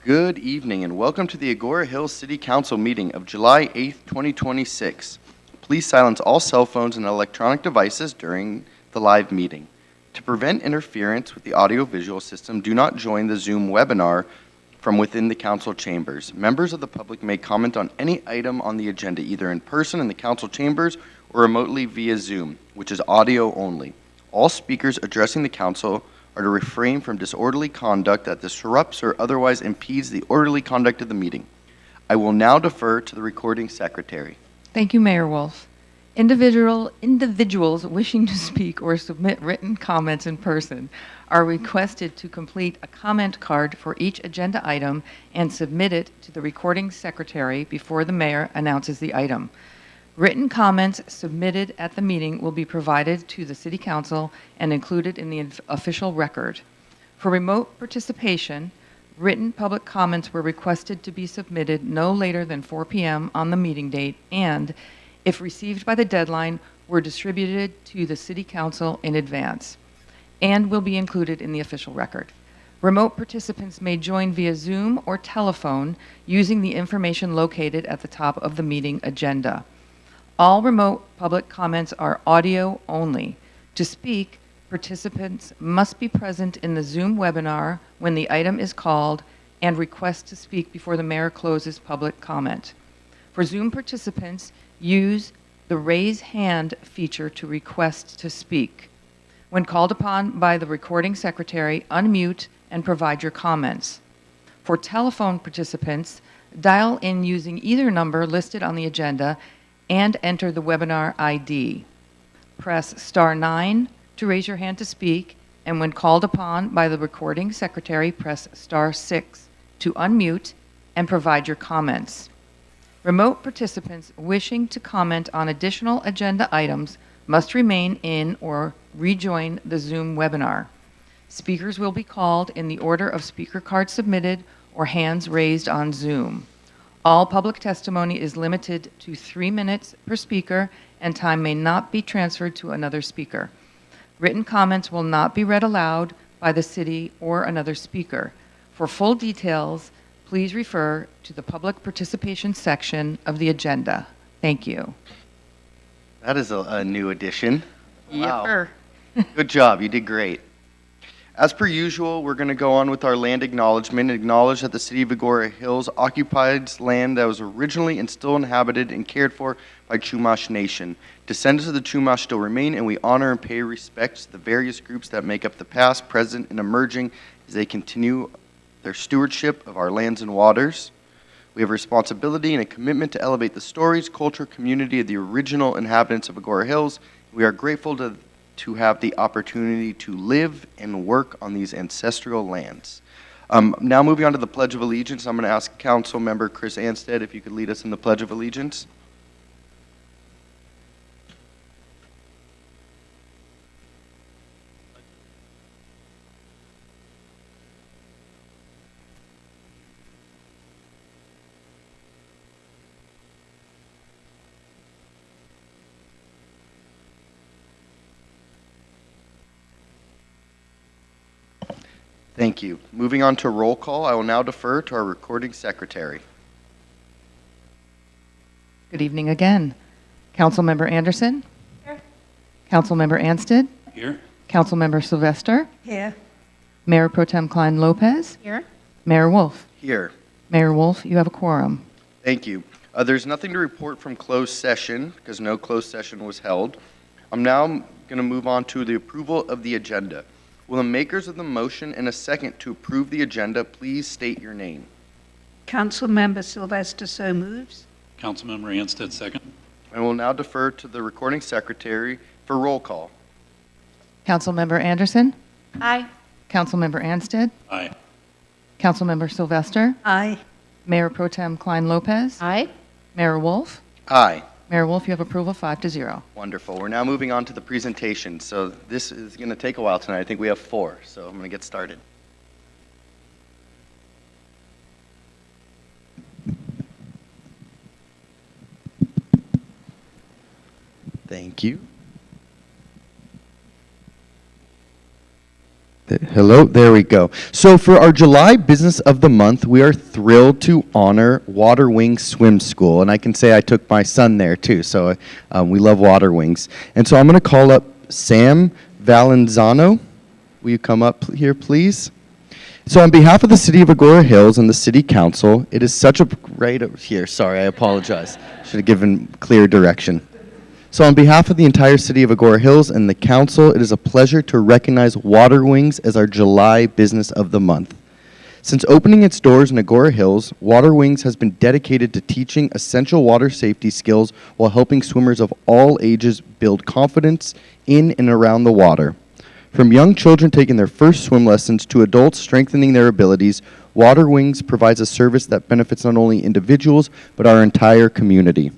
Good evening and welcome to the Agoura Hills City Council meeting of July 8th, 2026. Please silence all cell phones and electronic devices during the live meeting. To prevent interference with the audio-visual system, do not join the Zoom webinar from within the council chambers. Members of the public may comment on any item on the agenda either in person in the council chambers or remotely via Zoom, which is audio only. All speakers addressing the council are to refrain from disorderly conduct that disrupts or otherwise impedes the orderly conduct of the meeting. I will now defer to the recording secretary. Thank you, Mayor Wolf. Individuals wishing to speak or submit written comments in person are requested to complete a comment card for each agenda item and submit it to the recording secretary before the mayor announces the item. Written comments submitted at the meeting will be provided to the City Council and included in the official record. For remote participation, written public comments were requested to be submitted no later than 4 p.m. on the meeting date and, if received by the deadline, were distributed to the City Council in advance and will be included in the official record. Remote participants may join via Zoom or telephone using the information located at the top of the meeting agenda. All remote public comments are audio only. To speak, participants must be present in the Zoom webinar when the item is called and request to speak before the mayor closes public comment. For Zoom participants, use the raise hand feature to request to speak. When called upon by the recording secretary, unmute and provide your comments. For telephone participants, dial in using either number listed on the agenda and enter the webinar ID. Press *9 to raise your hand to speak, and when called upon by the recording secretary, press *6 to unmute and provide your comments. Remote participants wishing to comment on additional agenda items must remain in or rejoin the Zoom webinar. Speakers will be called in the order of speaker cards submitted or hands raised on Zoom. All public testimony is limited to 3 minutes per speaker, and time may not be transferred to another speaker. Written comments will not be read aloud by the city or another speaker. For full details, please refer to the public participation section of the agenda. Thank you. That is a new addition. Wow. Yepper. Good job. You did great. As per usual, we're going to go on with our land acknowledgement. Acknowledge that the city of Agoura Hills occupies land that was originally and still inhabited and cared for by Chumash Nation. Descendants of the Chumash still remain, and we honor and pay respect to the various groups that make up the past, present, and emerging as they continue their stewardship of our lands and waters. We have a responsibility and a commitment to elevate the stories, culture, community of the original inhabitants of Agoura Hills. We are grateful to have the opportunity to live and work on these ancestral lands. Now moving on to the Pledge of Allegiance, I'm going to ask Council Member Chris Anstead if you could lead us in the Pledge of Allegiance. Thank you. Moving on to roll call, I will now defer to our recording secretary. Good evening again. Councilmember Anderson? Here. Councilmember Anstead? Here. Councilmember Sylvester? Here. Mayor Pro Tem Klein Lopez? Here. Mayor Wolf? Here. Mayor Wolf, you have a quorum. Thank you. There's nothing to report from closed session because no closed session was held. I'm now going to move on to the approval of the agenda. Will the makers of the motion and a second to approve the agenda please state your name? Councilmember Sylvester so moves. Councilmember Anstead, second. I will now defer to the recording secretary for roll call. Councilmember Anderson? Aye. Councilmember Anstead? Aye. Councilmember Sylvester? Aye. Mayor Pro Tem Klein Lopez? Aye. Mayor Wolf? Aye. Mayor Wolf, you have approval 5-0. Wonderful. We're now moving on to the presentation. So this is going to take a while tonight. I think we have 4, so I'm going to get started. Thank you. Hello, there we go. So for our July Business of the Month, we are thrilled to honor Water Wings Swim School. And I can say I took my son there too, so we love Water Wings. And so I'm going to call up Sam Valenzano. Will you come up here, please? So on behalf of the City of Agoura Hills and the City Council, it is such a right over here. Sorry, I apologize. Should have given clear direction. So on behalf of the entire City of Agoura Hills and the Council, it is a pleasure to recognize Water Wings as our July Business of the Month. Since opening its doors in Agoura Hills, Water Wings has been dedicated to teaching essential water safety skills while helping swimmers of all ages build confidence in and around the water. From young children taking their first swim lessons to adults strengthening their abilities, Water Wings provides a service that benefits not only individuals, but our entire community.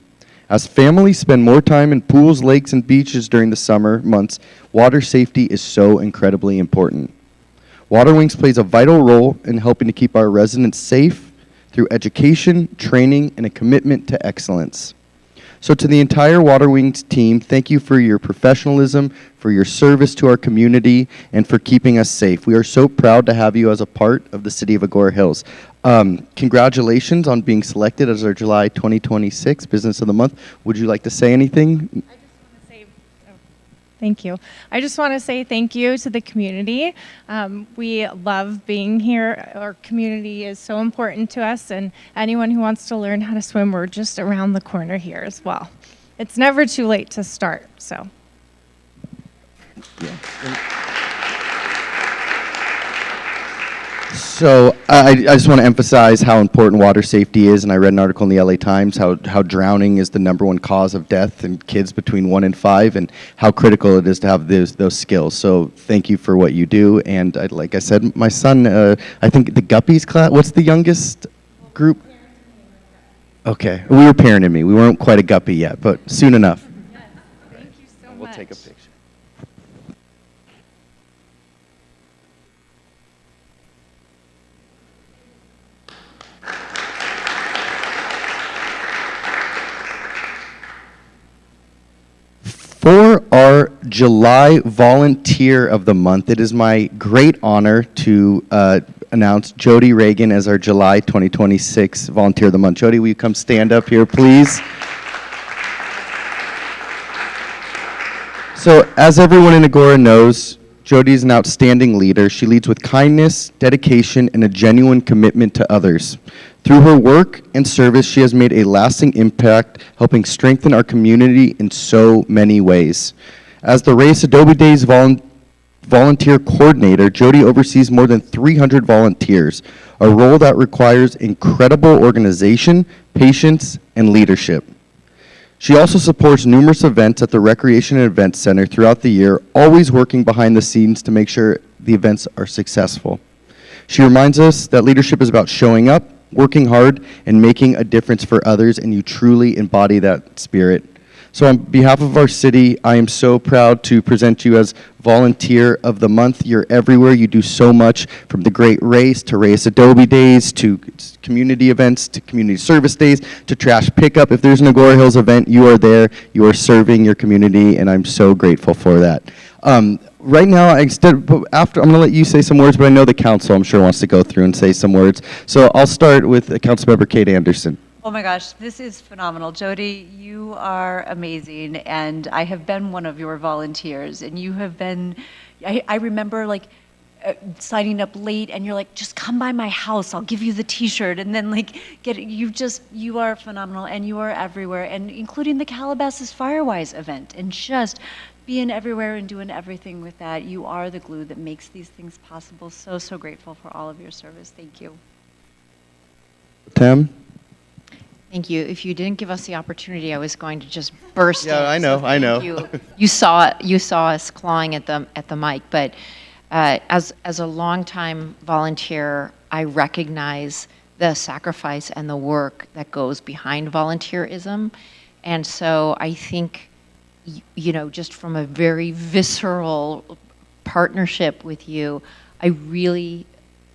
As families spend more time in pools, lakes, and beaches during the summer months, water safety is so incredibly important. Water Wings plays a vital role in helping to keep our residents safe through education, training, and a commitment to excellence. So to the entire Water Wings team, thank you for your professionalism, for your service to our community, and for keeping us safe. We are so proud to have you as a part of the City of Agoura Hills. Congratulations on being selected as our July 2026 Business of the Month. Would you like to say anything? Thank you. I just want to say thank you to the community. We love being here. Our community is so important to us, and anyone who wants to learn how to swim, we're just around the corner here as well. It's never too late to start, so. Yeah. So I just want to emphasize how important water safety is, and I read an article in the LA Times how drowning is the #1 cause of death in kids between 1 and 5, and how critical it is to have those skills. So thank you for what you do, and like I said, my son, I think the Guppies class, what's the youngest group? Okay, we were Parent and Me. We weren't quite a Guppy yet, but soon enough. Yes, thank you so much. We'll take a picture. For our July Volunteer of the Month, it is my great honor to announce Jody Reagan as our July 2026 Volunteer of the Month. Jody, will you come stand up here, please? So, as everyone in Agoura knows, Jody is an outstanding leader. She leads with kindness, dedication, and a genuine commitment to others. Through her work and service, she has made a lasting impact, helping strengthen our community in so many ways. As the Race Adobe Days volunteer coordinator, Jody oversees more than 300 volunteers, a role that requires incredible organization, patience, and leadership. She also supports numerous events at the Recreation and Events Center throughout the year, always working behind the scenes to make sure the events are successful. She reminds us that leadership is about showing up, working hard, and making a difference for others, and you truly embody that spirit. So on behalf of our city, I am so proud to present you as Volunteer of the Month. You're everywhere. You do so much, from the Great Race to Race Adobe Days to community events to community service days to trash pickup. If there's an Agoura Hills event, you are there. You are serving your community, and I'm so grateful for that. Right now, I'm going to let you say some words, but I know the council, I'm sure, wants to go through and say some words. So I'll start with Councilmember Kate Anderson. Oh my gosh, this is phenomenal. Jody, you are amazing, and I have been one of your volunteers, and you have been, I remember like signing up late, and you're like, just come by my house, I'll give you the t-shirt, and then like, you are phenomenal, and you are everywhere, and including the Calabasas Firewise event, and just being everywhere and doing everything with that. You are the glue that makes these things possible. So, so grateful for all of your service. Thank you. Tim? Thank you. If you didn't give us the opportunity, I was going to just burst in. Yeah, I know, So I know. You saw us clawing at the mic, but as a longtime volunteer, I recognize the sacrifice and the work that goes behind volunteerism, and so I think, you know, just from a very visceral partnership with you, I really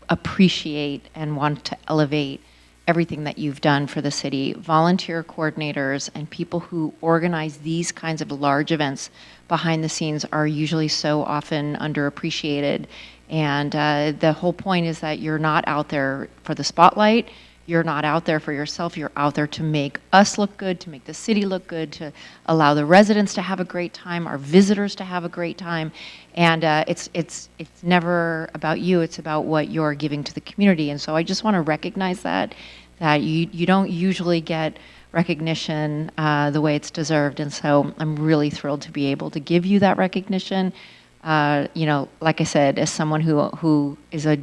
appreciate and want to elevate everything that you've done for the city. Volunteer coordinators and people who organize these kinds of large events behind the scenes are usually so often underappreciated. And the whole point is that you're not out there for the spotlight. You're not out there for yourself. You're out there to make us look good, to make the city look good, to allow the residents to have a great time, our visitors to have a great time. And it's never about you. It's about what you're giving to the community. And so I just want to recognize that you don't usually get recognition the way it's deserved. And so I'm really thrilled to be able to give you that recognition. Like I said, as someone who is a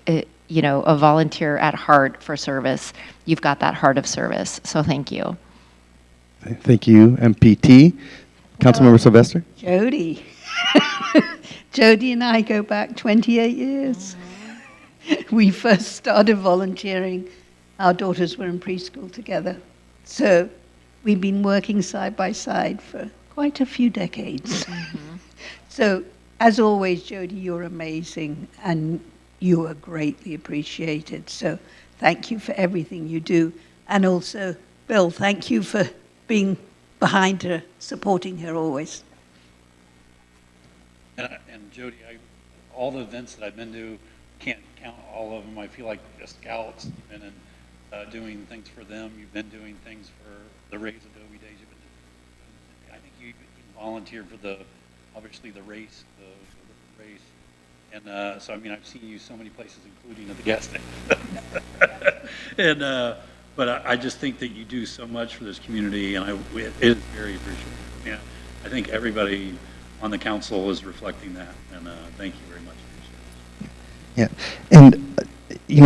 volunteer at heart for service, you've got that heart of service. So thank you. Thank you, MPT. Councilmember Sylvester? Jody. Jody and I go back 28 years. We first started volunteering. Our daughters were in preschool together. So we've been working side by side for quite a few decades. So, as always, Jody, you're amazing, and you are greatly appreciated. So, thank you for everything you do. And also, Bill, thank you for being behind her, supporting her always. And Jody, all the events that I've been to, can't count all of them. I feel like the Scouts, you've been doing things for them. You've been doing things for the Raise Adobe Days. I think you volunteered for obviously the race, the race. And so, I mean, I've seen you so many places, including at the gas station. But I just think that you do so much for this community, and it is very appreciated. Yeah, I think everybody on the council is reflecting that, and thank you very much. Yeah, and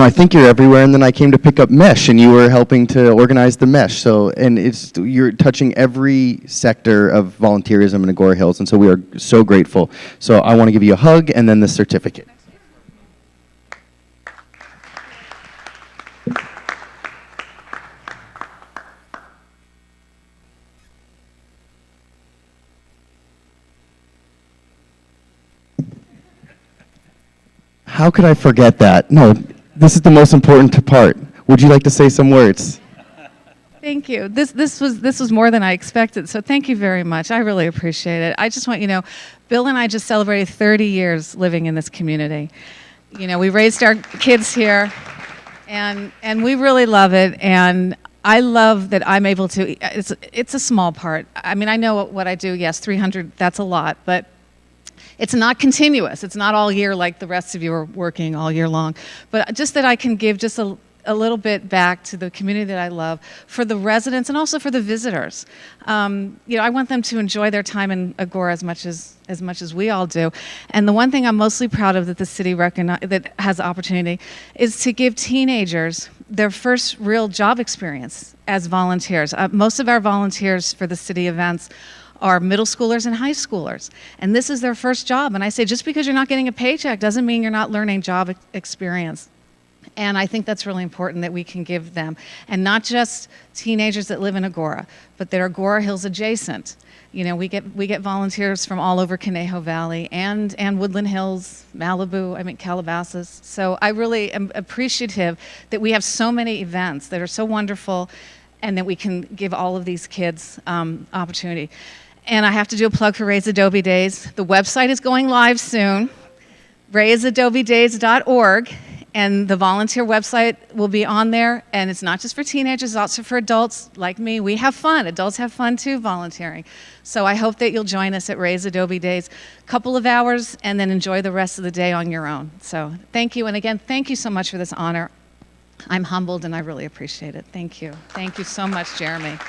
I think you're everywhere, and then I came to pick up mesh, and you were helping to organize the mesh. So, and you're touching every sector of volunteerism in Agoura Hills, and so we are so grateful. So I want to give you a hug and then the certificate. How could I forget that? No, this is the most important part. Would you like to say some words? Thank you. This was more than I expected, so thank you very much. I really appreciate it. I just want you to know, Bill and I just celebrated 30 years living in this community. We raised our kids here, and we really love it, and I love that I'm able to, it's a small part. I mean, I know what I do, yes, 300, that's a lot, but it's not continuous. It's not all year like the rest of you are working all year long. But just that I can give just a little bit back to the community that I love, for the residents and also for the visitors. I want them to enjoy their time in Agoura as much as we all do. And the one thing I'm mostly proud of that the city that has the opportunity is to give teenagers their first real job experience as volunteers. Most of our volunteers for the city events are middle schoolers and high schoolers. And this is their first job. And I say, just because you're not getting a paycheck doesn't mean you're not learning job experience. And I think that's really important that we can give them. And not just teenagers that live in Agoura, but that are Agoura Hills adjacent. We get volunteers from all over Conejo Valley and Woodland Hills, Malibu, Calabasas. So I really am appreciative that we have so many events that are so wonderful and that we can give all of these kids opportunity. And I have to do a plug for Raise Adobe Days. The website is going live soon, raiseadobedays.org, and the volunteer website will be on there. And it's not just for teenagers, it's also for adults like me. We have fun. Adults have fun too volunteering. So I hope that you'll join us at Raise Adobe Days, a couple of hours, and then enjoy the rest of the day on your own. So thank you. And again, thank you so much for this honor. I'm humbled and I really appreciate it. Thank you. Thank you so much, Jeremy.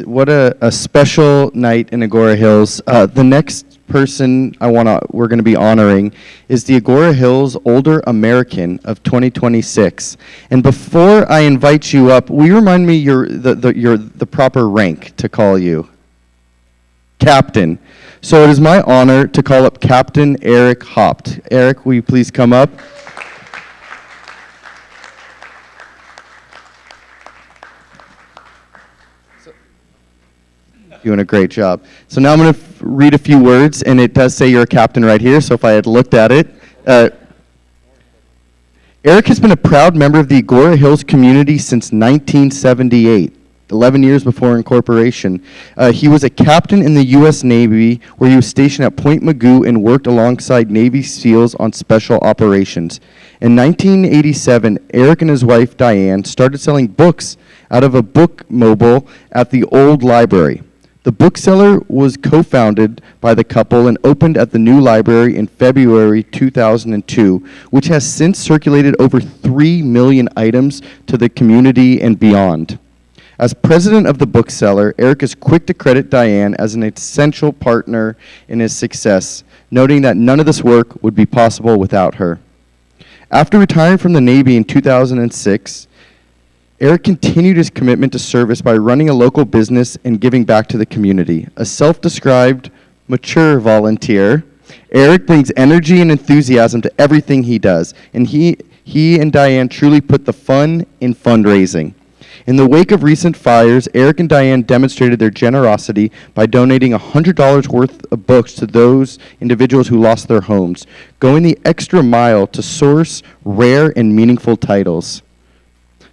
What a special night in Agoura Hills. The next person we're going to be honoring is the Agoura Hills Older American of 2026. And before I invite you up, will you remind me the proper rank to call you? Captain. So it is my honor to call up Captain Eric Haupt. Eric, will you please come up? Doing a great job. So now I'm going to read a few words, and it does say you're a captain right here, so if I had looked at it. Eric has been a proud member of the Agoura Hills community since 1978. 11 years before incorporation. He was a captain in the U.S. Navy, where he was stationed at Point Magoo and worked alongside Navy SEALs on special operations. In 1987, Eric and his wife, Diane, started selling books out of a book mobile at the old library. The bookseller was co-founded by the couple and opened at the new library in February 2002, which has since circulated over 3 million items to the community and beyond. As president of the bookseller, Eric is quick to credit Diane as an essential partner in his success, noting that none of this work would be possible without her. After retiring from the Navy in 2006, Eric continued his commitment to service by running a local business and giving back to the community. A self-described mature volunteer, Eric brings energy and enthusiasm to everything he does, and he and Diane truly put the fun in fundraising. In the wake of recent fires, Eric and Diane demonstrated their generosity by donating $100 worth of books to those individuals who lost their homes, going the extra mile to source rare and meaningful titles.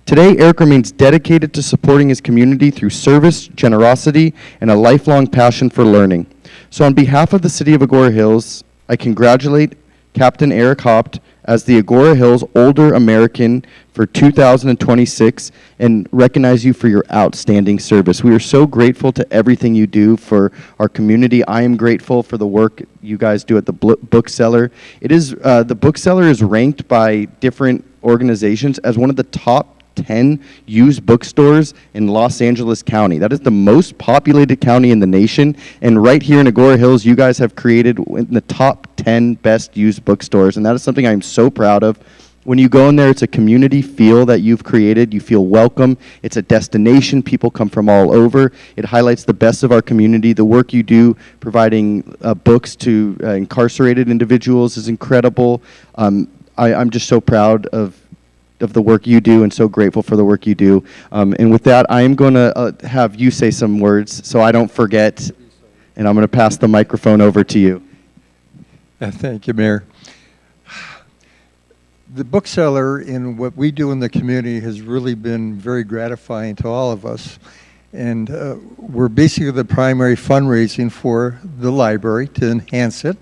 Today, Eric remains dedicated to supporting his community through service, generosity, and a lifelong passion for learning. So on behalf of the City of Agoura Hills, I congratulate Captain Eric Haupt as the Agoura Hills Older American for 2026 and recognize you for your outstanding service. We are so grateful to everything you do for our community. I am grateful for the work you guys do at the bookseller. The bookseller is ranked by different organizations as one of the top 10 used bookstores in Los Angeles County. That is the most populated county in the nation, and right here in Agoura Hills, you guys have created in the top 10 best used bookstores, and that is something I'm so proud of. When you go in there, it's a community feel that you've created. You feel welcome. It's a destination. People come from all over. It highlights the best of our community. The work you do providing books to incarcerated individuals is incredible. I'm just so proud of the work you do and so grateful for the work you do. And with that, I am going to have you say some words so I don't forget, and I'm going to pass the microphone over to you. Thank you, Mayor. The bookseller in what we do in the community has really been very gratifying to all of us. And we're basically the primary fundraising for the library to enhance it.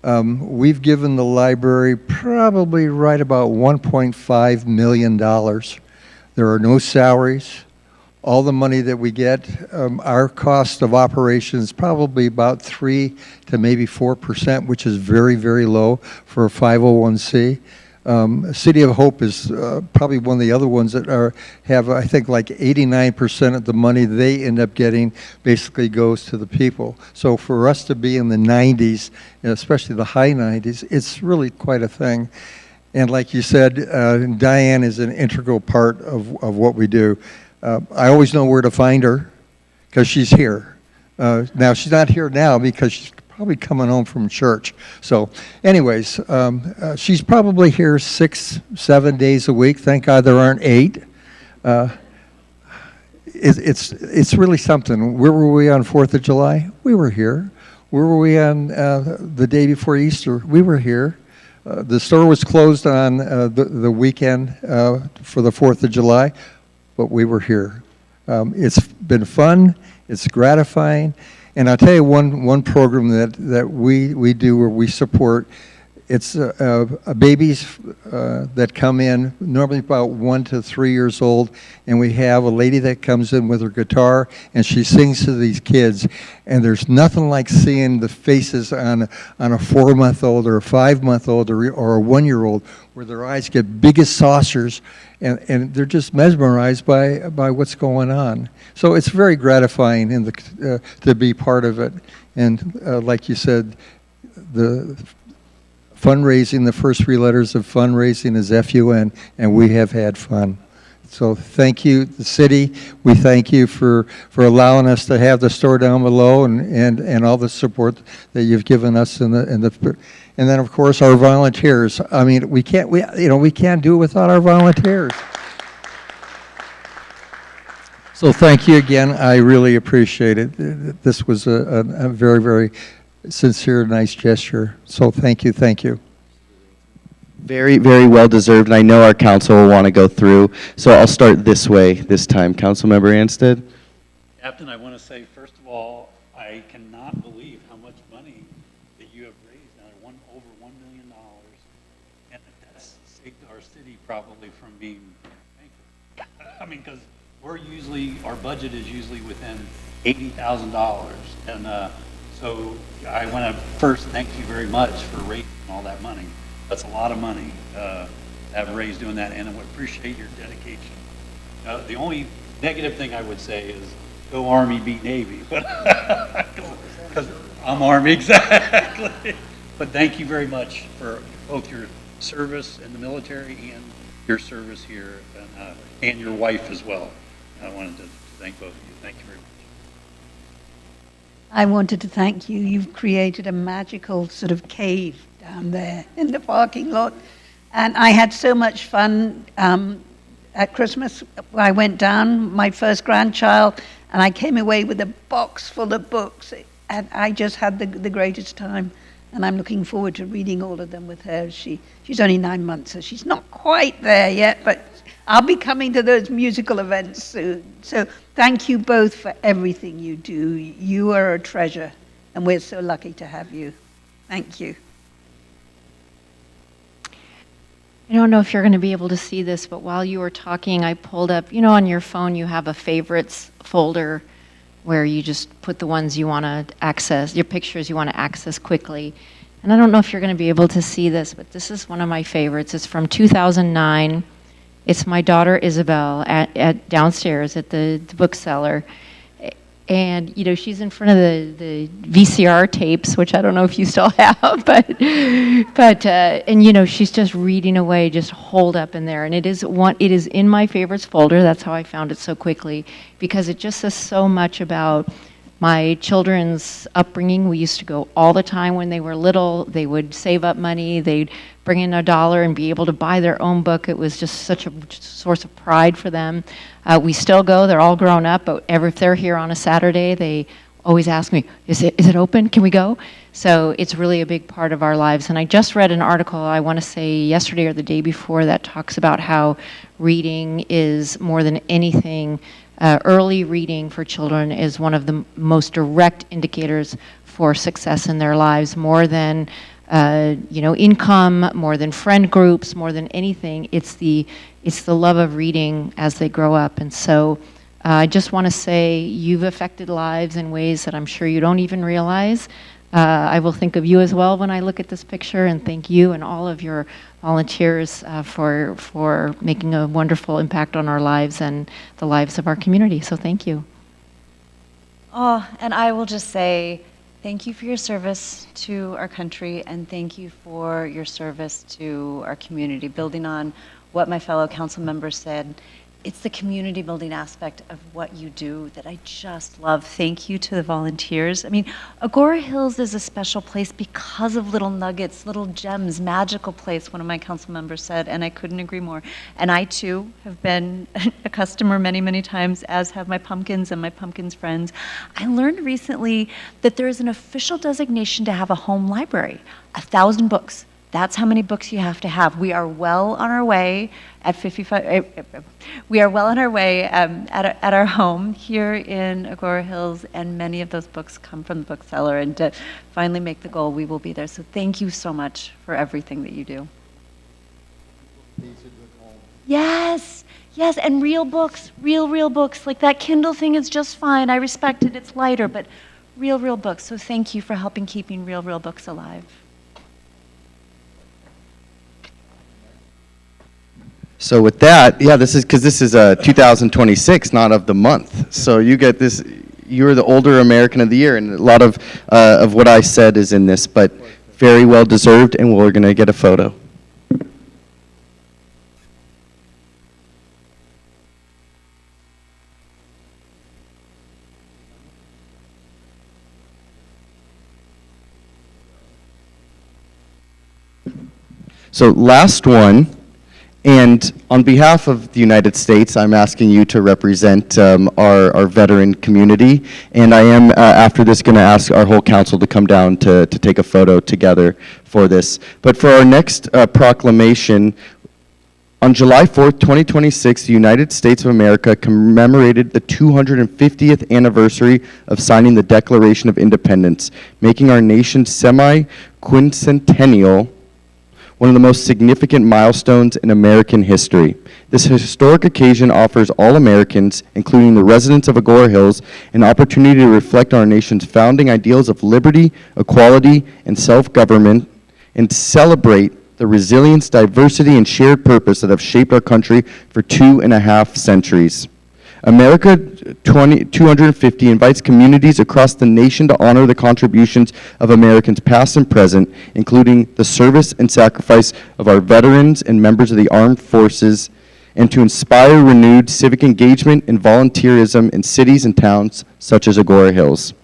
We've given the library probably right about $1.5 million. There are no salaries. All the money that we get, our cost of operations is probably about 3 to maybe 4%, which is very, very low for a 501c. City of Hope is probably one of the other ones that have, I think, like 89% of the money they end up getting basically goes to the people. So for us to be in the 90s, especially the high 90s, it's really quite a thing. And like you said, Diane is an integral part of what we do. I always know where to find her because she's here. Now, she's not here now because she's probably coming home from church. So anyways, she's probably here 6-7 days a week. Thank God there aren't 8. It's really something. Where were we on 4th of July? We were here. Where were we on the day before Easter? We were here. The store was closed on the weekend for the 4th of July, but we were here. It's been fun. It's gratifying. And I'll tell you one program that we do where we support. It's babies that come in, normally about 1 to 3 years old, and we have a lady that comes in with her guitar, and she sings to these kids. And there's nothing like seeing the faces on a 4-month-old or a 5-month-old or a 1-year-old, where their eyes get big as saucers, and they're just mesmerized by what's going on. So it's very gratifying to be part of it. And like you said, the fundraising, the first 3 letters of fundraising is FUN, and we have had fun. So thank you, the city. We thank you for allowing us to have the store down below and all the support that you've given us and then of course our volunteers. I mean, we can't do it without our volunteers. So thank you again. I really appreciate it. This was a very, very sincere, nice gesture. So thank you, thank you. Very, very well deserved, and I know our council will want to go through. So I'll start this way this time. Councilmember Anstead? Captain, I want to say, first of all, I cannot believe how much money that you have raised now, over $1 million. And that's saved our city probably from being bankrupt. I mean, because our budget is usually within $80,000. And so I want to first thank you very much for raising all that money. That's a lot of money to have raised doing that, and I would appreciate your dedication. The only negative thing I would say is go Army, beat Navy, but because I'm Army, exactly. But thank you very much for both your service in the military and your service here, and your wife as well. I wanted to thank both of you. Thank you very much. I wanted to thank you. You've created a magical sort of cave down there in the parking lot. And I had so much fun at Christmas. I went down, my first grandchild, and I came away with a box full of books. And I just had the greatest time. And I'm looking forward to reading all of them with her. She's only 9 months, so she's not quite there yet, but I'll be coming to those musical events soon. So thank you both for everything you do. You are a treasure, and we're so lucky to have you. Thank you. I don't know if you're going to be able to see this, but while you were talking, I pulled up, on your phone you have a favorites folder where you just put the ones you want to access, your pictures you want to access quickly. And I don't know if you're going to be able to see this, but this is one of my favorites. It's from 2009. It's my daughter Isabel at downstairs at the bookseller. And, she's in front of the VCR tapes, which I don't know if you still have, but she's just reading away, just holed up in there. And it is in my favorites folder. That's how I found it so quickly, because it just says so much about my children's upbringing. We used to go all the time when they were little. They would save up money. They'd bring in $1 and be able to buy their own book. It was just such a source of pride for them. We still go. They're all grown up, but if they're here on a Saturday, they always ask me, is it open? Can we go? So it's really a big part of our lives. And I just read an article, I want to say yesterday or the day before, that talks about how reading is more than anything, early reading for children is one of the most direct indicators for success in their lives, more than income, more than friend groups, more than anything. It's the love of reading as they grow up. And so I just want to say you've affected lives in ways that I'm sure you don't even realize. I will think of you as well when I look at this picture, and thank you and all of your volunteers for making a wonderful impact on our lives and the lives of our community. So thank you. Oh, and I will just say thank you for your service to our country, and thank you for your service to our community. Building on what my fellow council members said, it's the community building aspect of what you do that I just love. Thank you to the volunteers. I mean, Agoura Hills is a special place because of little nuggets, little gems, magical place, one of my council members said, and I couldn't agree more. And I too have been a customer many, many times, as have my pumpkins and my pumpkins friends. I learned recently that there is an official designation to have a home library, 1,000 books. That's how many books you have to have. We are well on our way at 55. We are well on our way at our home here in Agoura Hills, and many of those books come from the bookseller. And to finally make the goal, we will be there. So thank you so much for everything that you do. Yes, yes, and real books, real books. Like that Kindle thing is just fine. I respect it. It's lighter, but real books. So thank you for helping keeping real books alive. So with that, yeah, this is 2026, not of the month. So you get this, you're the older American of the year, and a lot of what I said is in this, but very well deserved, and we're going to get a photo. So last one. And on behalf of the United States, I'm asking you to represent our veteran community. And I am, after this, going to ask our whole council to come down to take a photo together for this. But for our next proclamation, on July 4th, 2026, the United States of America commemorated the 250th anniversary of signing the Declaration of Independence, making our nation semi-quincentennial, one of the most significant milestones in American history. This historic occasion offers all Americans, including the residents of Agoura Hills, an opportunity to reflect on our nation's founding ideals of liberty, equality, and self-government, and celebrate the resilience, diversity, and shared purpose that have shaped our country for 2.5 centuries. America 250 invites communities across the nation to honor the contributions of Americans past and present, including the service and sacrifice of our veterans and members of the armed forces, and to inspire renewed civic engagement and volunteerism in cities and towns such as Agoura Hills.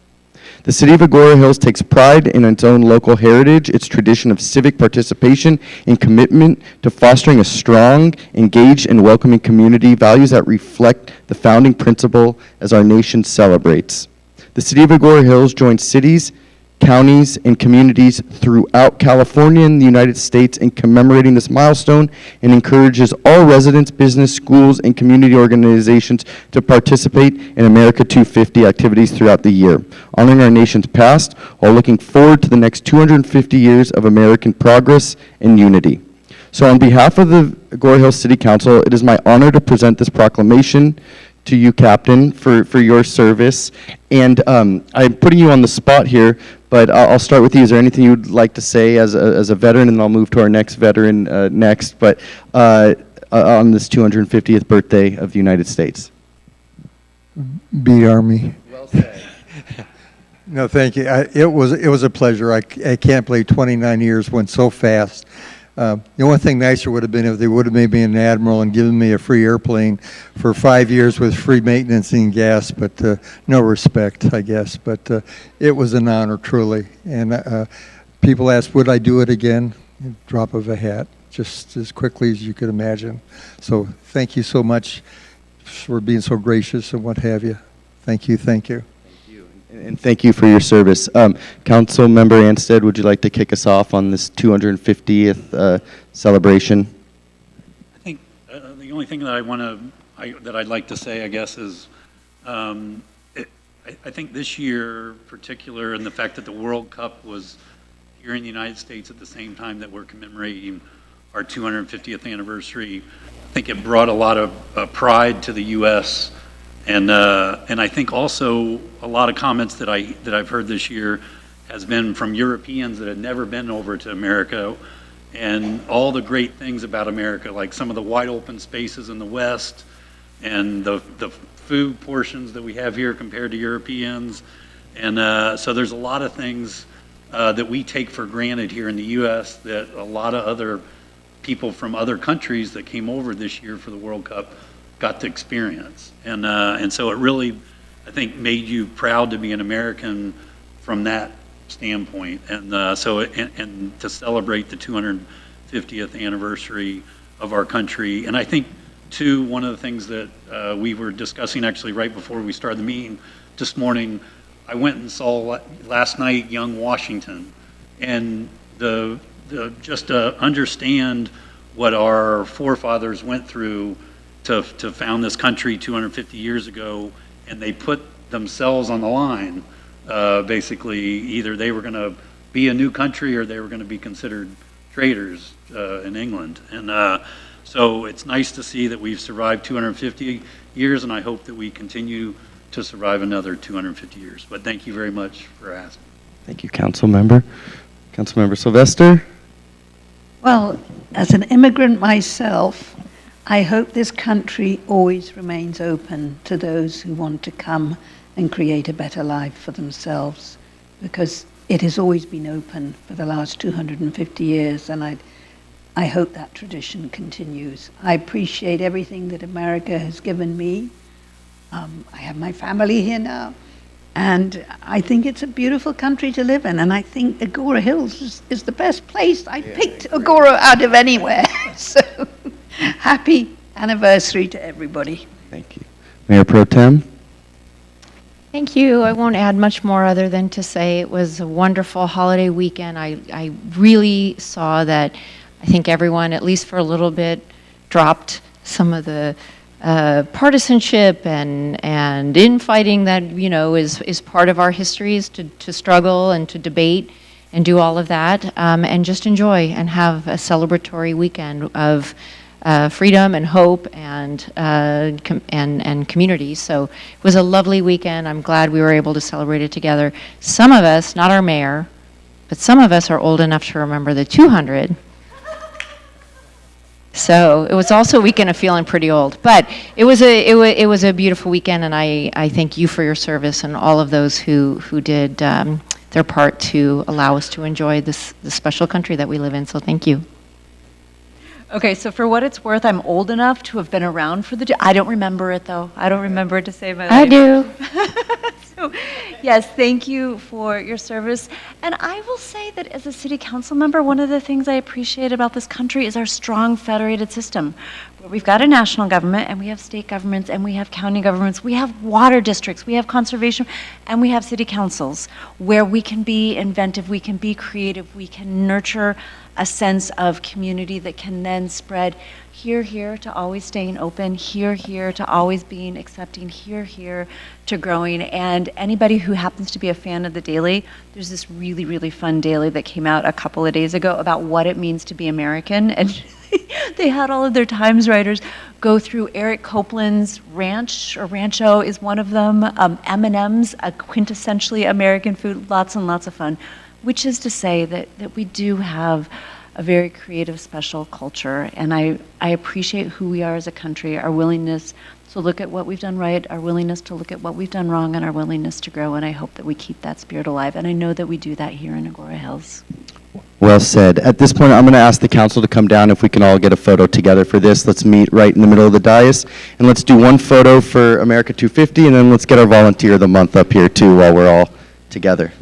The city of Agoura Hills takes pride in its own local heritage, its tradition of civic participation, and commitment to fostering a strong, engaged, and welcoming community, values that reflect the founding principle as our nation celebrates. The city of Agoura Hills joins cities, counties, and communities throughout California and the United States in commemorating this milestone, and encourages all residents, business, schools, and community organizations to participate in America 250 activities throughout the year, honoring our nation's past while looking forward to the next 250 years of American progress and unity. So on behalf of the Agoura Hills City Council, it is my honor to present this proclamation to you, Captain, for your service. And I'm putting you on the spot here, but I'll start with you. Is there anything you'd like to say as a veteran, and I'll move to our next veteran next, but on this 250th birthday of the United States? Beat Army. Well said. No, thank you. It was a pleasure. I can't believe 29 years went so fast. The only thing nicer would have been if they would have made me an admiral and given me a free airplane for 5 years with free maintenance and gas, but no respect, I guess. But it was an honor, truly. And people ask, would I do it again? Drop of a hat, just as quickly as you could imagine. So thank you so much for being so gracious and what have you. Thank you, thank you. And thank you for your service. Council Member Anstead, would you like to kick us off on this 250th celebration? I think the only thing that I'd like to say, I guess, is I think this year, particular in the fact that the World Cup was here in the United States at the same time that we're commemorating our 250th anniversary, I think it brought a lot of pride to the U.S. And I think also a lot of comments that I've heard this year has been from Europeans that had never been over to America, and all the great things about America, like some of the wide open spaces in the West, and the food portions that we have here compared to Europeans. And so there's a lot of things that we take for granted here in the U.S. that a lot of other people from other countries that came over this year for the World Cup got to experience. And so it really, I think, made you proud to be an American from that standpoint. And and to celebrate the 250th anniversary of our country. And I think, too, one of the things that we were discussing actually right before we started the meeting this morning, I went and saw last night Young Washington, and just to understand what our forefathers went through to found this country 250 years ago, and they put themselves on the line. Basically, either they were going to be a new country or they were going to be considered traitors in England. And so it's nice to see that we've survived 250 years, and I hope that we continue to survive another 250 years. But thank you very much for asking. Thank you, Council Member. Council Member Sylvester? Well, as an immigrant myself, I hope this country always remains open to those who want to come and create a better life for themselves, because it has always been open for the last 250 years, and I hope that tradition continues. I appreciate everything that America has given me. I have my family here now, and I think it's a beautiful country to live in, and I think Agoura Hills is the best place. I picked Agoura out of anywhere, so Happy anniversary to everybody. Thank you. Mayor Pro Tem? Thank you. I won't add much more other than to say it was a wonderful holiday weekend. I really saw that I think everyone, at least for a little bit, dropped some of the partisanship and infighting that, you know, is part of our histories to struggle and to debate and do all of that, and just enjoy and have a celebratory weekend of freedom and hope and community. So it was a lovely weekend. I'm glad we were able to celebrate it together. Some of us, not our mayor, but some of us are old enough to remember the 200. So it was also a weekend of feeling pretty old, but it was a beautiful weekend, and I thank you for your service and all of those who did their part to allow us to enjoy this special country that we live in. So thank you. Okay, so for what it's worth, I'm old enough to have been around for I don't remember it, though. I don't remember it to save my life. I do. So, yes, thank you for your service. And I will say that as a city council member, one of the things I appreciate about this country is our strong federated system, where we've got a national government, and we have state governments, and we have county governments, we have water districts, we have conservation, and we have city councils, where we can be inventive, we can be creative, we can nurture a sense of community that can then spread here to always staying open, here to always being accepting, here to growing. And anybody who happens to be a fan of the Daily, there's this really fun Daily that came out a couple of days ago about what it means to be American. And they had all of their Times writers go through Eric Copeland's Ranch, or Rancho is one of them, M&M's, a quintessentially American food, lots and lots of fun. Which is to say that we do have a very creative, special culture, and I appreciate who we are as a country, our willingness to look at what we've done right, our willingness to look at what we've done wrong, and our willingness to grow, and I hope that we keep that spirit alive, and I know that we do that here in Agoura Hills. Well said. At this point, I'm going to ask the council to come down if we can all get a photo together for this. Let's meet right in the middle of the dais, and let's do one photo for America 250, and then let's get our volunteer of the month up here too while we're all together.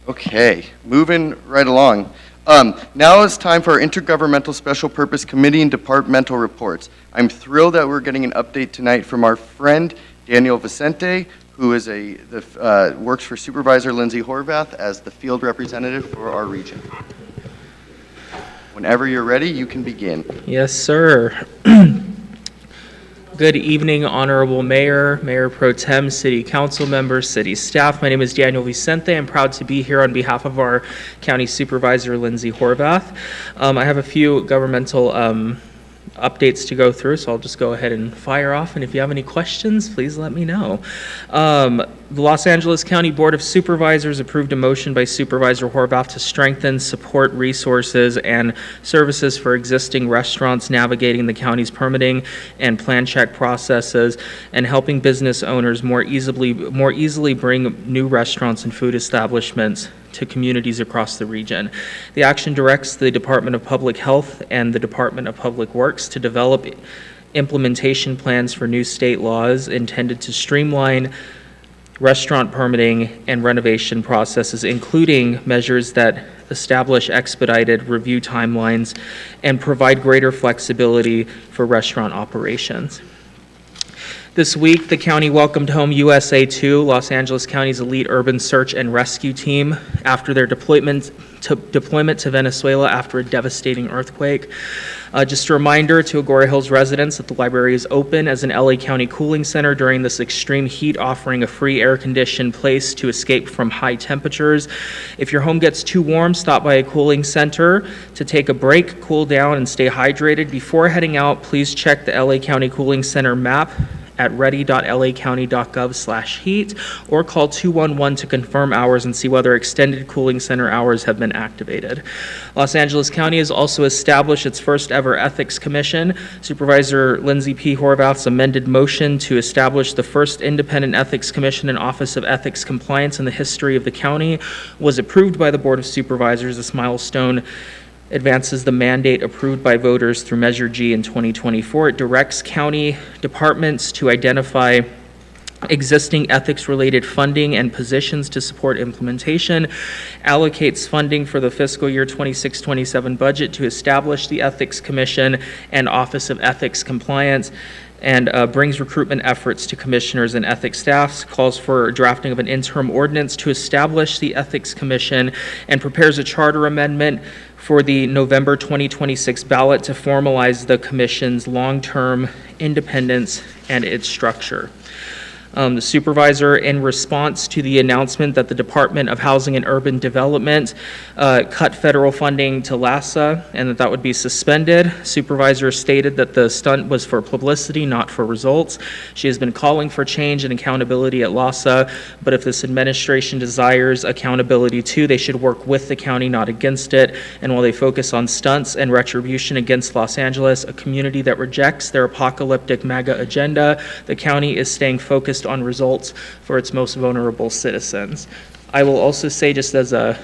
Okay, moving right along. Now it's time for our Intergovernmental Special Purpose Committee and departmental reports. I'm thrilled that we're getting an update tonight from our friend Daniel Vicente, who is works for Supervisor Lindsay Horvath as the field representative for our region. Whenever you're ready, you can begin. Yes, sir. Good evening, Honorable Mayor, Mayor Pro Tem, City Council members, City staff. My name is Daniel Vicente. I'm proud to be here on behalf of our County Supervisor, Lindsay Horvath. I have a few governmental updates to go through, so I'll just go ahead and fire off, and if you have any questions, please let me know. The Los Angeles County Board of Supervisors approved a motion by Supervisor Horvath to strengthen support resources and services for existing restaurants navigating the county's permitting and plan check processes and helping business owners more easily bring new restaurants and food establishments to communities across the region. The action directs the Department of Public Health and the Department of Public Works to develop implementation plans for new state laws intended to streamline restaurant permitting and renovation processes, including measures that establish expedited review timelines and provide greater flexibility for restaurant operations. This week, the county welcomed home USA 2, Los Angeles County's elite urban search and rescue team, after their deployment to Venezuela after a devastating earthquake. Just a reminder to Agoura Hills residents that the library is open as an LA County cooling center during this extreme heat, offering a free air-conditioned place to escape from high temperatures. If your home gets too warm, stop by a cooling center to take a break, cool down, and stay hydrated. Before heading out, please check the LA County Cooling Center map at ready.lacounty.gov/heat, or call 211 to confirm hours and see whether extended cooling center hours have been activated. Los Angeles County has also established its first ever ethics commission. Supervisor Lindsay P. Horvath's amended motion to establish the first independent ethics commission and Office of Ethics Compliance in the history of the county was approved by the Board of Supervisors. This milestone advances the mandate approved by voters through Measure G in 2024. It directs county departments to identify existing ethics-related funding and positions to support implementation, allocates funding for the fiscal year 26-27 budget to establish the Ethics Commission and Office of Ethics Compliance, and brings recruitment efforts to commissioners and ethics staffs, calls for drafting of an interim ordinance to establish the Ethics Commission, and prepares a charter amendment for the November 2026 ballot to formalize the commission's long-term independence and its structure. The supervisor, in response to the announcement that the Department of Housing and Urban Development cut federal funding to LASA and that would be suspended, supervisor stated that the stunt was for publicity, not for results. She has been calling for change and accountability at LASA, but if this administration desires accountability too, they should work with the county, not against it. And while they focus on stunts and retribution against Los Angeles, a community that rejects their apocalyptic MAGA agenda, the county is staying focused on results for its most vulnerable citizens. I will also say, just as a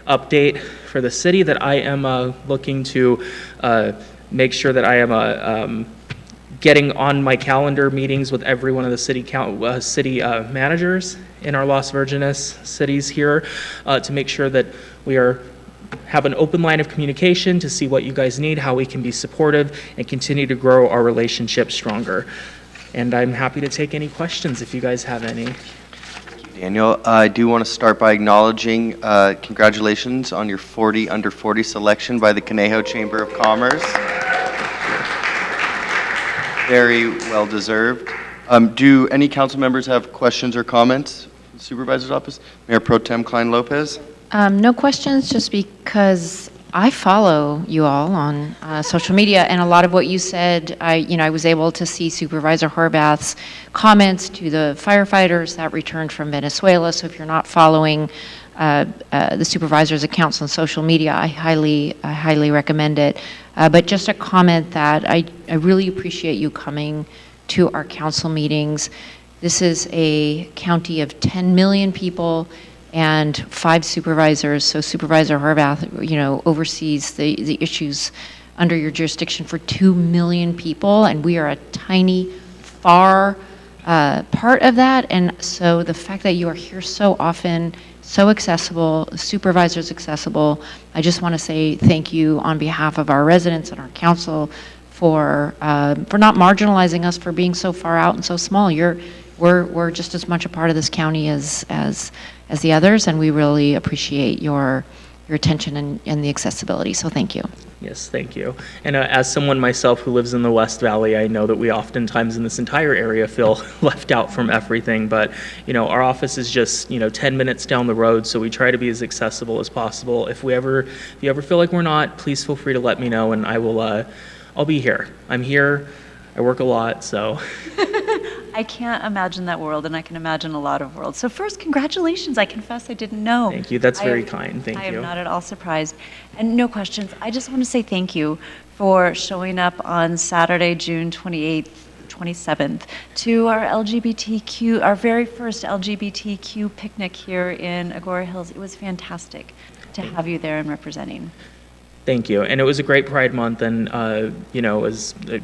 update for the city, that I am looking to make sure that I am getting on my calendar meetings with every one of the city managers in our Las Virgenes cities here to make sure that we have an open line of communication to see what you guys need, how we can be supportive, and continue to grow our relationship stronger. And I'm happy to take any questions if you guys have any. Daniel, I do want to start by acknowledging congratulations on your 40 under 40 selection by the Conejo Chamber of Commerce. Very well deserved. Do any council members have questions or comments from the Supervisor's Office? Mayor Pro Tem Klein Lopez? No questions, just because I follow you all on social media, and a lot of what you said, I was able to see Supervisor Horvath's comments to the firefighters that returned from Venezuela. So if you're not following the supervisor's accounts on social media, I highly recommend it. But just a comment that I really appreciate you coming to our council meetings. This is a county of 10 million people and 5 supervisors. So Supervisor Horvath, oversees the issues under your jurisdiction for 2 million people, and we are a tiny, far part of that. And so the fact that you are here so often, so accessible, the supervisor's accessible, I just want to say thank you on behalf of our residents and our council for not marginalizing us, for being so far out and so small. We're just as much a part of this county as the others, and we really appreciate your attention and the accessibility, so thank you. Yes, thank you. And as someone myself who lives in the West Valley, I know that we oftentimes in this entire area feel left out from everything, but our office is just 10 minutes down the road, so we try to be as accessible as possible. If you ever feel like we're not, please feel free to let me know, and I'll I'll be here. I'm here. I work a lot, so. I can't imagine that world, and I can imagine a lot of worlds. So first, congratulations. I confess I didn't know. Thank you. That's I very am- kind. Thank I you. am not at all surprised. And no questions. I just want to say thank you for showing up on Saturday, June 28th, 27th, to our very first LGBTQ picnic here in Agoura Hills. It was fantastic to have you there and representing. Thank you. And it was a great Pride Month, and, as an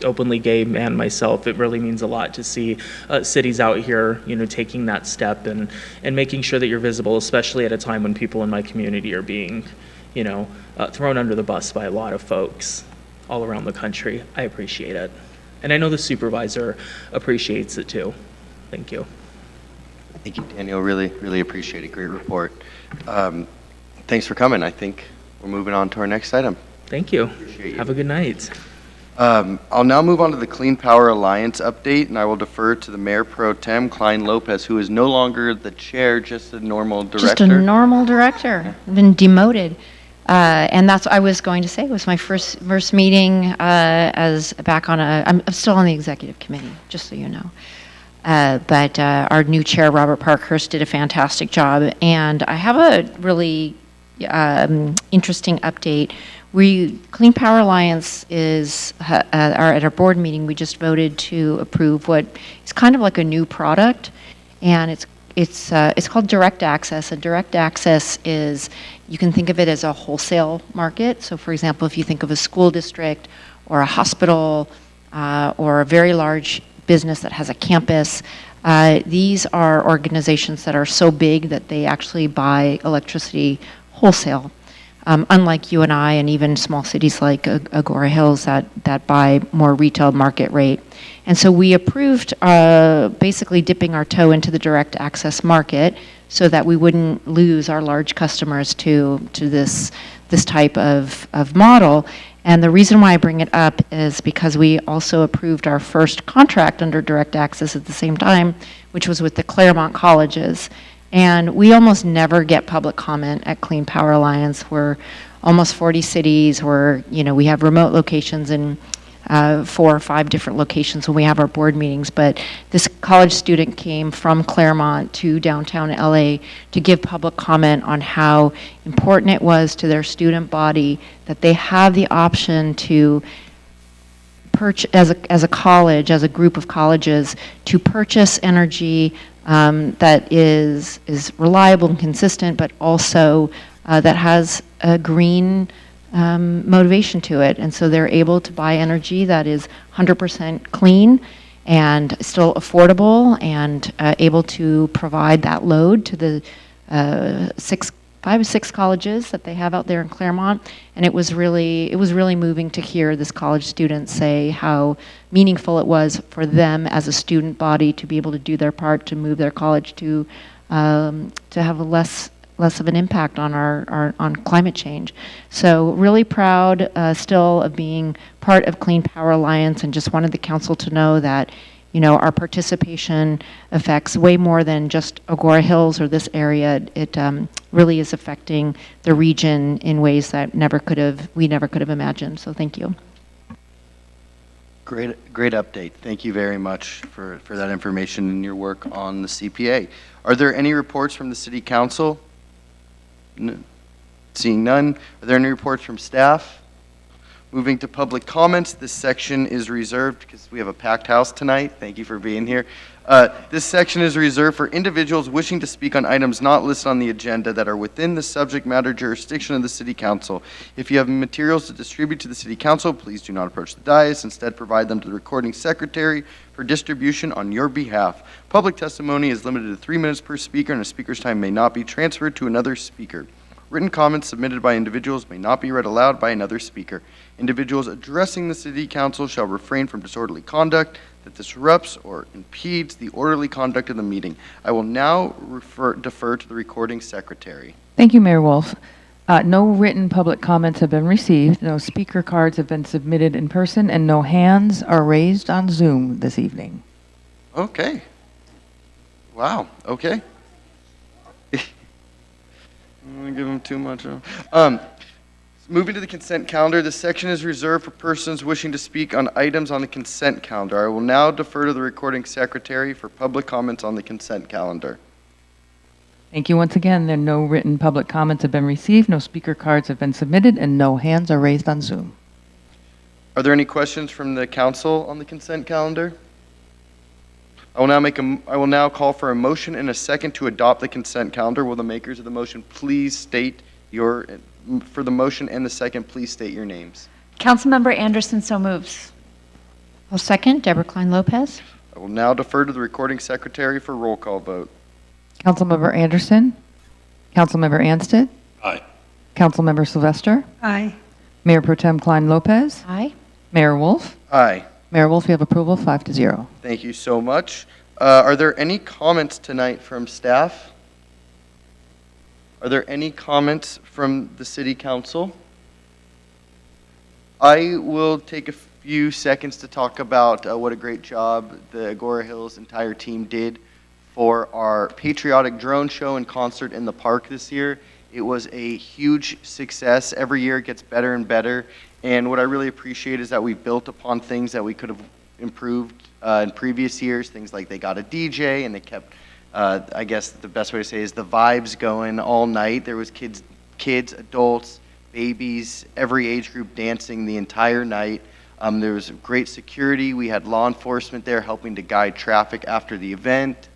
openly gay man myself, it really means a lot to see cities out here, taking that step and making sure that you're visible, especially at a time when people in my community are being, thrown under the bus by a lot of folks all around the country. I appreciate it. And I know the supervisor appreciates it too. Thank you. Thank you, Daniel. Really, really appreciate it. Great report. Thanks for coming. I think we're moving on to our next item. Thank you. Appreciate you. Have a good night. I'll now move on to the Clean Power Alliance update, and I will defer to the Mayor Pro Tem, Klein Lopez, who is no longer the chair, just a normal director. Just a normal director, been demoted. And that's what I was going to say. It was my first meeting as back on I'm still on the executive committee, just so you know. But our new chair, Robert Parkhurst, did a fantastic job. And I have a really interesting update. Clean Power Alliance is, at our board meeting, we just voted to approve what is kind of like a new product. And it's called Direct Access. And Direct Access is, you can think of it as a wholesale market. So for example, if you think of a school district or a hospital or a very large business that has a campus, these are organizations that are so big that they actually buy electricity wholesale. Unlike you and I, and even small cities like Agoura Hills that buy more retail market rate. And so we approved basically dipping our toe into the direct access market so that we wouldn't lose our large customers to this type of model. And the reason why I bring it up is because we also approved our first contract under direct access at the same time, which was with the Claremont colleges. And we almost never get public comment at Clean Power Alliance. We're almost 40 cities. We have remote locations in 4 or 5 different locations when we have our board meetings. But this college student came from Claremont to downtown LA to give public comment on how important it was to their student body that they have the option to purchase, as a college, as a group of colleges, to purchase energy that is reliable and consistent, but also that has a green motivation to it. And so they're able to buy energy that is 100% clean and still affordable, and able to provide that load to the 5 or 6 colleges that they have out there in Claremont. And it was really moving to hear this college student say how meaningful it was for them as a student body to be able to do their part to move their college to have a less of an impact on on climate change. So really proud still of being part of Clean Power Alliance, and just wanted the council to know that our participation affects way more than just Agoura Hills or this area. It really is affecting the region in ways that we never could have imagined. So thank you. Great update. Thank you very much for that information and your work on the CPA. Are there any reports from the City Council? Seeing none. Are there any reports from staff? Moving to public comments, this section is reserved because we have a packed house tonight. Thank you for being here. This section is reserved for individuals wishing to speak on items not listed on the agenda that are within the subject matter jurisdiction of the City Council. If you have materials to distribute to the City Council, please do not approach the dais. Instead, provide them to the recording secretary for distribution on your behalf. Public testimony is limited to 3 minutes per speaker, and a speaker's time may not be transferred to another speaker. Written comments submitted by individuals may not be read aloud by another speaker. Individuals addressing the City Council shall refrain from disorderly conduct that disrupts or impedes the orderly conduct of the meeting. I will now defer to the recording secretary. Thank you, Mayor Wolf. No written public comments have been received, no speaker cards have been submitted in person, and no hands are raised on Zoom this evening. Okay. Wow, okay. I'm going to give him too much. Moving to the consent calendar, this section is reserved for persons wishing to speak on items on the consent calendar. I will now defer to the recording secretary for public comments on the consent calendar. Thank you once again. There are no written public comments have been received, no speaker cards have been submitted, and no hands are raised on Zoom. Are there any questions from the council on the consent calendar? I will now call for a motion and a second to adopt the consent calendar. Will the makers of the motion please state for the motion and the second, please state your names. Councilmember Anderson so moves. I'll second. Deborah Klein Lopez. I will now defer to the recording secretary for roll call vote. Councilmember Anderson, Councilmember Ansted, Aye. Councilmember Sylvester, Aye. Mayor Pro Tem Klein Lopez, Aye. Mayor Wolf. Aye. Mayor Wolf, you have approval 5-0. Thank you so much. Are there any comments tonight from staff? Are there any comments from the city council? I will take a few seconds to talk about what a great job the Agoura Hills entire team did for our patriotic drone show and concert in the park this year. It was a huge success. Every year it gets better and better. And what I really appreciate is that we built upon things that we could have improved in previous years. Things like they got a DJ and they kept, I guess the best way to say it is the vibes going all night. There was kids, adults, babies, every age group dancing the entire night. There was great security. We had law enforcement there helping to guide traffic after the event.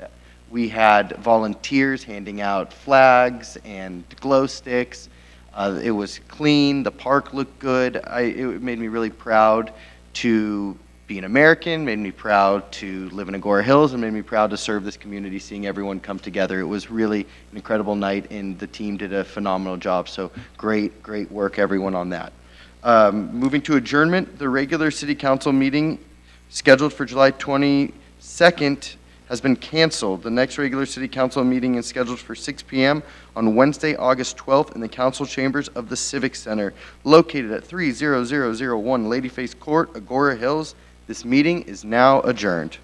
We had volunteers handing out flags and glow sticks. It was clean. The park looked good. It made me really proud to be an American, made me proud to live in Agoura Hills, and made me proud to serve this community, seeing everyone come together. It was really an incredible night, and the team did a phenomenal job. So great work, everyone, on that. Moving to adjournment, the regular city council meeting scheduled for July 22nd has been canceled. The next regular city council meeting is scheduled for 6 p.m. on Wednesday, August 12th in the council chambers of the Civic Center, located at 30001 Ladyface Court, Agoura Hills. This meeting is now adjourned.